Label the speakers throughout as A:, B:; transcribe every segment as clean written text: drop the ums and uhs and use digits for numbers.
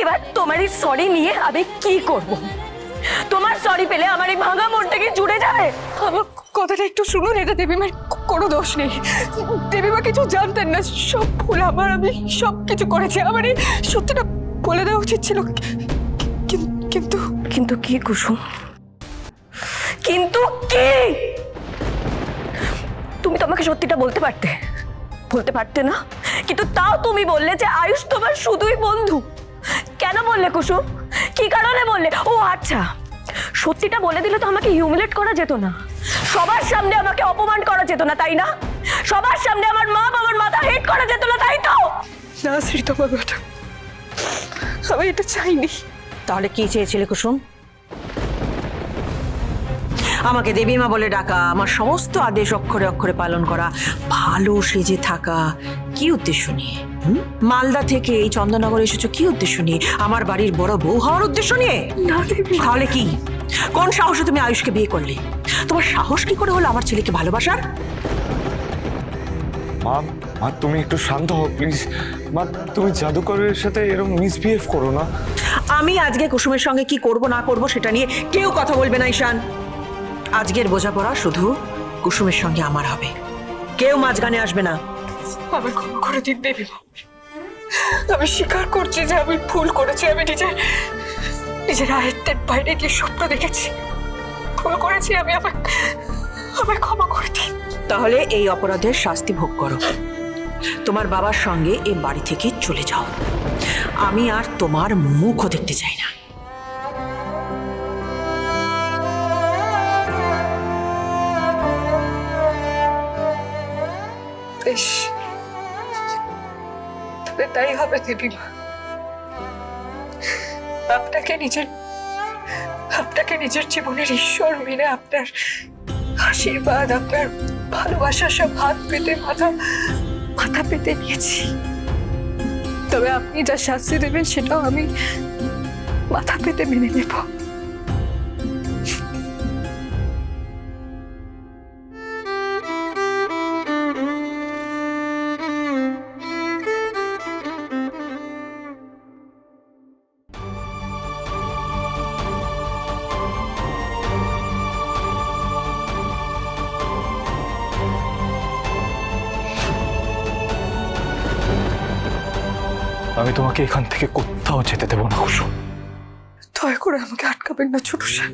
A: এবার তোমার এই সরি নিয়ে আমি কি করব? তোমার সরি পেলে আমার এই ভাঙা মনটা কি জুড়ে যাবে?
B: আমার কথাটা একটু শুনুন, এটা দেবীমার কোনো দোষ নেই। দেবীমা কিছু জানতেন না, সব ভুল আমার, আমি সব কিছু করেছি। আমার এই সত্যিটা বলে দেওয়া উচিত ছিল, কিন্তু
A: কিন্তু কি কুসুম, কিন্তু কি? তুমি তো আমাকে সত্যিটা বলতে পারতে না, কিন্তু তাও তুমি বললে যে আয়ুষ তোমার শুধুই বন্ধু। কেন বললে কুসুম? কি কারণে বললে? ও আচ্ছা, সত্যিটা বলে দিলে তো আমাকে হিউমিলেট করা যেত না, সবার সামনে আমাকে অপমান করা যেত না, তাই না? সবার সামনে আমার মা বাবার মাথা হেট করা যেত না, তাই তো?
B: না শ্রীতমা ম্যাডাম, আমি এটা চাইনি।
C: তাহলে কি চেয়েছিলে কুসুম? আমাকে দেবীমা বলে ডাকা, আমার সমস্ত আদেশ অক্ষরে অক্ষরে পালন করা, ভালো সেজে থাকা, কি উদ্দেশ্য নিয়ে? মালদা থেকে এই চন্দননগরে এসেছো কি উদ্দেশ্য নিয়ে? আমার বাড়ির বড় বউ হওয়ার উদ্দেশ্য নিয়ে?
B: না দেবী।
C: তাহলে কি? কোন সাহসে তুমি আয়ুষকে বিয়ে করলে? তোমার সাহস কি করে হলো আমার ছেলেকে ভালোবাসার?
D: মা, মা তুমি একটু শান্ত হও প্লিজ। মা, তুমি জাদুকরের সাথে এরকম মিসবিহেভ করো না।
C: আমি আজকে কুসুমের সঙ্গে কি করব না করব সেটা নিয়ে কেউ কথা বলবে না ঈশান। আজকের বোঝাপড়া শুধু কুসুমের সঙ্গে আমার হবে, কেউ মাঝখানে আসবে না।
B: আমার ক্ষমা করে দিন দেবীমা, আমি স্বীকার করছি যে আমি ভুল করেছি। আমি নিজের আয়ত্তের বাইরে গিয়ে স্বপ্ন দেখেছি, ভুল করেছি। আমায় ক্ষমা করে দিন।
C: তাহলে এই অপরাধের শাস্তি ভোগ করো, তোমার বাবার সঙ্গে এই বাড়ি থেকে চলে যাও। আমি আর তোমার মুখও দেখতে চাই না।
B: বেশ, তবে তাই হবে দেবীমা। আপনাকে নিজের জীবনের ঈশ্বর মেনে আপনার আশীর্বাদ, আপনার ভালোবাসা সব হাত পেতে মাথা পেতে নিয়েছি। তবে আপনি যা শাস্তি দেবেন সেটাও আমি মাথা পেতে মেনে নেব।
D: আমি তোমাকে এখান থেকে কোথাও যেতে দেবো না কুসুম।
B: দয়া করে আমাকে আটকাবেন না ছোট সাহেব।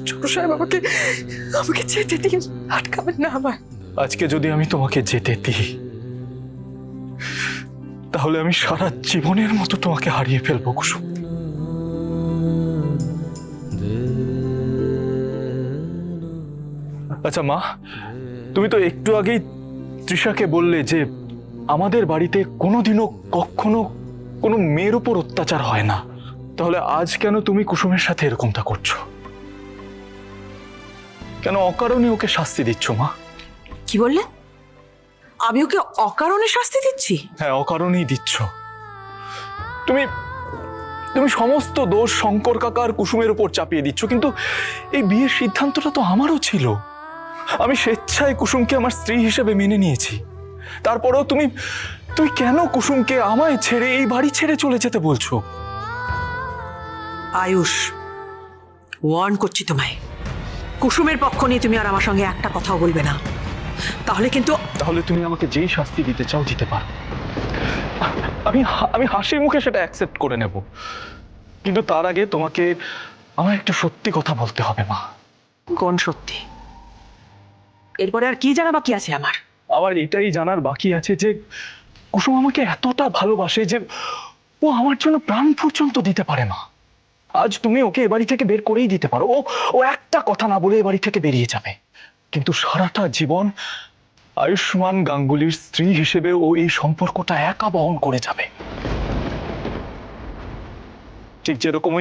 B: ছোট সাহেব, আমাকে যেতে দিন, আটকাবেন না আমায়।
D: আজকে যদি আমি তোমাকে যেতে দিই তাহলে আমি সারা জীবনের মতো তোমাকে হারিয়ে ফেলবো কুসুম। আচ্ছা মা, তুমি তো একটু আগেই তৃষাকে বললে যে আমাদের বাড়িতে কোনোদিনও কখনো কোনো মেয়ের উপর অত্যাচার হয় না, তাহলে আজ কেন তুমি কুসুমের সাথে এরকমটা করছো? কেন অকারণে ওকে শাস্তি দিচ্ছ মা?
C: কি বললে? আমি ওকে অকারণে শাস্তি দিচ্ছি?
D: হ্যাঁ, অকারণেই দিচ্ছ। তুমি তুমি সমস্ত দোষ শঙ্কর কাকা আর কুসুমের উপর চাপিয়ে দিচ্ছ, কিন্তু এই বিয়ের সিদ্ধান্তটা তো আমারও ছিল। আমি স্বেচ্ছায় কুসুমকে আমার স্ত্রী হিসেবে মেনে নিয়েছি। তারপরেও তুমি কেন কুসুমকে আমায় ছেড়ে এই বাড়ি ছেড়ে চলে যেতে বলছো?
C: আয়ুষ, ওয়ার্ন করছি তোমায়, কুসুমের পক্ষ নিয়ে তুমি আর আমার সঙ্গে একটা কথাও বলবে না। তাহলে
D: তুমি আমাকে যেই শাস্তি দিতে চাও দিতে পারো, আমি হাসি মুখে সেটা অ্যাকসেপ্ট করে নেব, কিন্তু তার আগে তোমাকে আমার একটা সত্যি কথা বলতে হবে মা।
C: কোন সত্যি? এরপরে আর কি জানা বাকি আছে আমার?
D: আমার এটাই জানার বাকি আছে যে কুসুম আমাকে এতটা ভালোবাসে যে ও আমার জন্য প্রাণ পর্যন্ত দিতে পারে মা। আজ তুমি ওকে এ বাড়ি থেকে বের করেই দিতে পারো, ও একটা কথা না বলে এ বাড়ি থেকে বেরিয়ে যাবে, কিন্তু সারাটা জীবন আয়ুষ্মান গাঙ্গুলির স্ত্রী হিসেবে ও এই সম্পর্কটা একা বহন করে যাবে। ঠিক যেরকম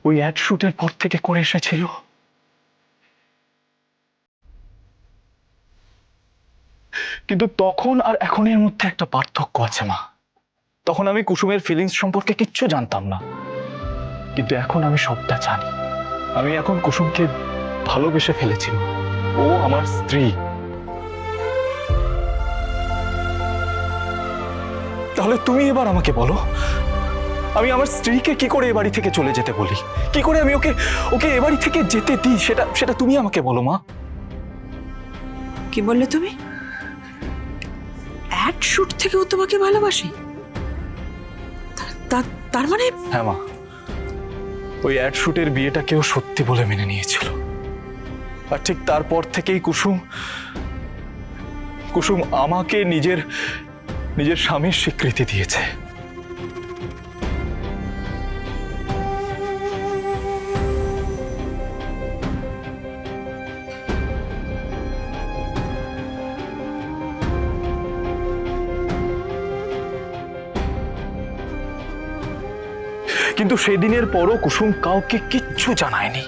D: ওই অ্যাড শুটের পর থেকে করে এসেছিল। কিন্তু তখন আর এখনের মধ্যে একটা পার্থক্য আছে মা। তখন আমি কুসুমের ফিলিংস সম্পর্কে কিচ্ছু জানতাম না, কিন্তু এখন আমি সবটা জানি। আমি এখন কুসুমকে ভালোবেসে ফেলেছি, ও আমার স্ত্রী। তাহলে তুমি এবার আমাকে বলো, আমি আমার স্ত্রীকে কি করে এ বাড়ি থেকে চলে যেতে বলি? কি করে আমি ওকে ওকে এ বাড়ি থেকে যেতে দিই? সেটা সেটা তুমি আমাকে বলো মা।
C: কি বললে তুমি? অ্যাড শুট থেকে ও তোমাকে ভালোবাসে? তার মানে?
D: হ্যাঁ মা, ওই অ্যাড শুটের বিয়েটাকেও সত্যি বলে মেনে নিয়েছিল। আর ঠিক তারপর থেকেই কুসুম কুসুম আমাকে নিজের নিজের স্বামীর স্বীকৃতি দিয়েছে। কিন্তু সেদিনের পরও কুসুম কাউকে কিচ্ছু জানায়নি।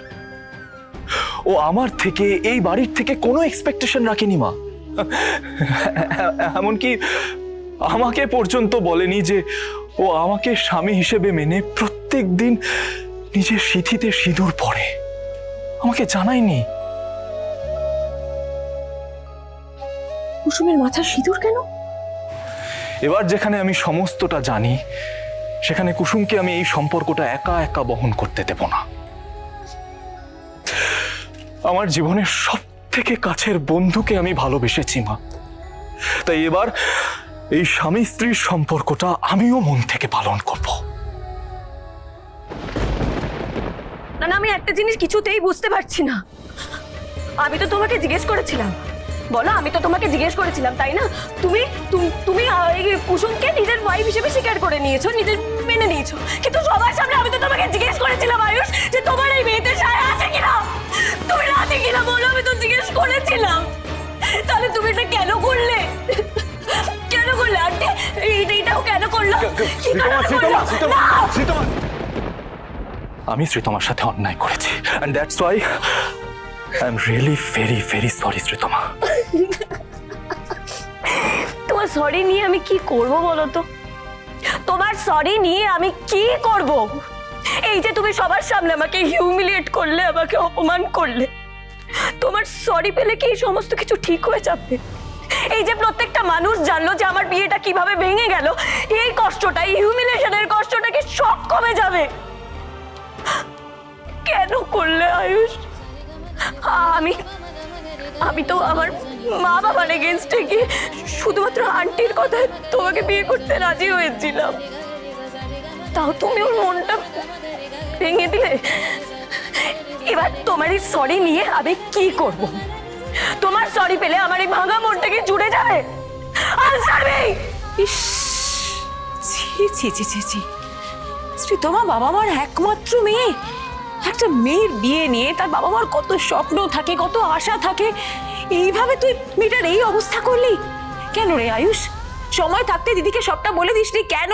D: ও আমার থেকে, এই বাড়ির থেকে কোনো এক্সপেকটেশন রাখেনি মা। এমনকি আমাকে পর্যন্ত বলেনি যে ও আমাকে স্বামী হিসেবে মেনে প্রত্যেক দিন নিজের সিঁথিতে সিঁদুর পরে। আমাকে জানায়নি।
A: কুসুমের মাথার সিঁদুর কেন?
D: এবার যেখানে আমি সমস্তটা জানি, সেখানে কুসুমকে আমি এই সম্পর্কটা একা একা বহন করতে দেব না। আমার জীবনের সব থেকে কাছের বন্ধুকে আমি ভালোবেসেছি মা। তাই এবার এই স্বামী স্ত্রীর সম্পর্কটা আমিও মন থেকে পালন করব।
A: না না, আমি একটা জিনিস কিছুতেই বুঝতে পারছি না। আমি তো তোমাকে জিজ্ঞেস করেছিলাম, বলো, আমি তো তোমাকে জিজ্ঞেস করেছিলাম, তাই না? তুমি তুমি এই কুসুমকে নিজের ওয়াইফ হিসেবে স্বীকার করে নিয়েছো, নিজের মেনে নিয়েছো। কিন্তু সবার সামনে আমি তো তোমাকে জিজ্ঞেস করেছিলাম আয়ুষ, যে তোমার এই মেয়েতে সায় আছে কিনা, তুমি রাজি কিনা বলো। আমি তো জিজ্ঞেস করেছিলাম। তাহলে তুমি এটা কেন করলে? কেন করলে আন্টি? এইটাও কেন করলো? কি কারণে করলো? না!
D: আমি শ্রীতমার সাথে অন্যায় করেছি, and that's why I am really very very sorry Sreetama.
A: তোমার সরি নিয়ে আমি কি করব বলো তো? তোমার সরি নিয়ে আমি কি করব? এই যে তুমি সবার সামনে আমাকে হিউমিলিয়েট করলে, আমাকে অপমান করলে, তোমার সরি পেলে কি এই সমস্ত কিছু ঠিক হয়ে যাবে? এই যে প্রত্যেকটা মানুষ জানলো যে আমার বিয়েটা কিভাবে ভেঙে গেল, এই কষ্টটা, এই হিউমিলিয়েশনের কষ্টটা কি সব কমে যাবে? কেন করলে আয়ুষ? আমি তো আমার মা বাবার এগেইনস্টে গিয়ে শুধুমাত্র আন্টির কথায় তোমাকে বিয়ে করতে রাজি হয়েছিলাম, তাও তুমি ওর মনটা ভেঙে দিলে। এবার তোমার এই সরি নিয়ে আমি কি করব? তোমার সরি পেলে আমার এই ভাঙা মনটা কি জুড়ে যাবে? Answer me!
C: ইস, ছি ছি ছি ছি ছি। শ্রীতমা বাবা মার একমাত্র মেয়ে। একটা মেয়ের বিয়ে নিয়ে তার বাবা মার কত স্বপ্ন থাকে, কত আশা থাকে, এইভাবে তুই মেয়েটার এই অবস্থা করলি কেন রে আয়ুষ? সময় থাকতে দিদিকে সবটা বলে দিসনি কেন?